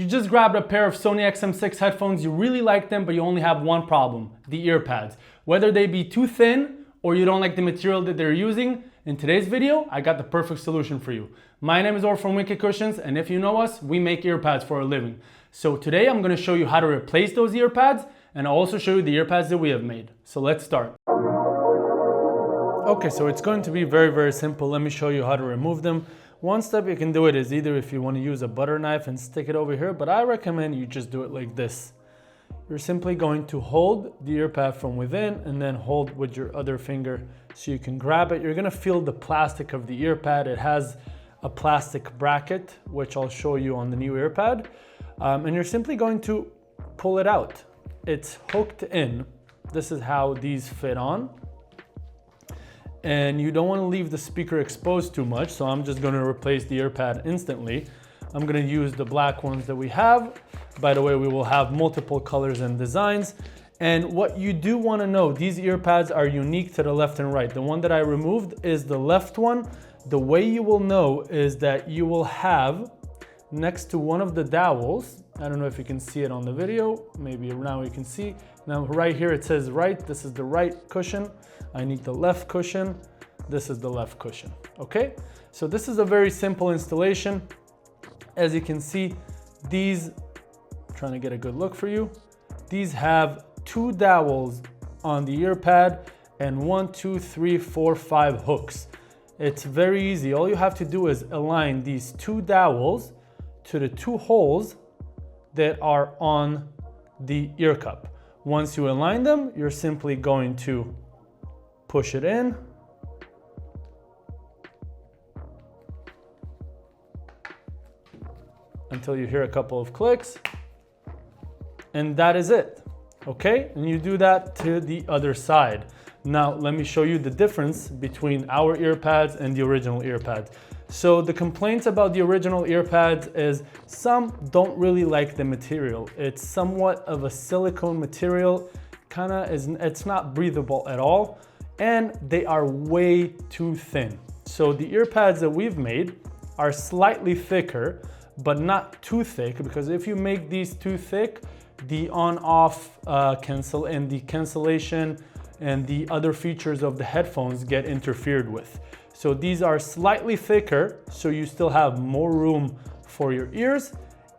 just grabbed a pair of Sony XM6 headphones, you really like them, but you only have one problem, the ear pads. Whether they be too thin or you don't like the material that they're using, in today's video, I got the perfect solution for you. My name is Or from Wicked Cushions, and if you know us, we make ear pads for a living. So today I'm gonna show you how to replace those ear pads, and I'll also show you the ear pads that we have made. So let's start. Okay, so it's going to be very, very simple. Let me show you how to remove them. One step you can do it is either if you want to use a butter knife and stick it over here, but I recommend you just do it like this. You're simply going to hold the ear pad from within and then hold with your other finger so you can grab it. You're gonna feel the plastic of the ear pad. It has a plastic bracket, which I'll show you on the new ear pad. And you're simply going to pull it out. It's hooked in. This is how these fit on. And you don't want to leave the speaker exposed too much, so I'm just going to replace the ear pad instantly. I'm going to use the black ones that we have. By the way, we will have multiple colors and designs. And what you do want to know, these ear pads are unique to the left and right. The one that I removed is the left one. The way you will know is that you will have next to one of the dowels, I don't know if you can see it on the video, maybe now you can see. Now right here it says right, this is the right cushion. I need the left cushion, this is the left cushion, okay? So this is a very simple installation. As you can see, these, I'm trying to get a good look for you, these have 2 dowels on the ear pad and 1, 2, 3, 4, 5 hooks. It's very easy. All you have to do is align these 2 dowels to the 2 holes that are on the ear cup. Once you align them, you're simply going to push it in. Until you hear a couple of clicks. And that is it, okay? And you do that to the other side. Now, let me show you the difference between our ear pads and the original ear pads. So the complaints about the original ear pads is some don't really like the material. It's somewhat of a silicone material, it's not breathable at all, and they are way too thin. So the ear pads that we've made are slightly thicker, but not too thick, because if you make these too thick, the on-off and the cancellation and the other features of the headphones get interfered with. So these are slightly thicker, so you still have more room for your ears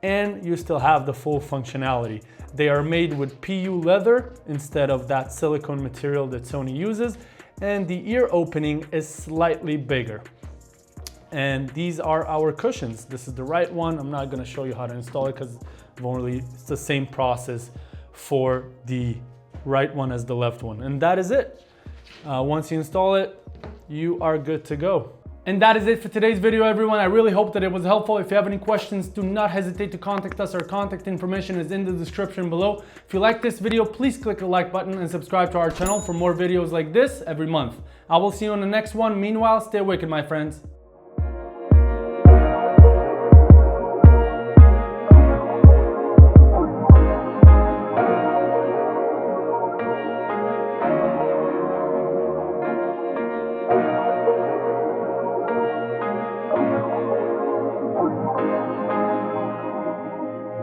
and you still have the full functionality. They are made with PU leather instead of that silicone material that Sony uses, and the ear opening is slightly bigger. And these are our cushions. This is the right one. I'm not gonna show you how to install it because it's the same process for the right one as the left one. And that is it. Once you install it, you are good to go. And that is it for today's video, everyone. I really hope that it was helpful. If you have any questions, do not hesitate to contact us. Our contact information is in the description below. If you like this video, please click the like button and subscribe to our channel for more videos like this every month. I will see you on the next one. Meanwhile, stay wicked, my friends.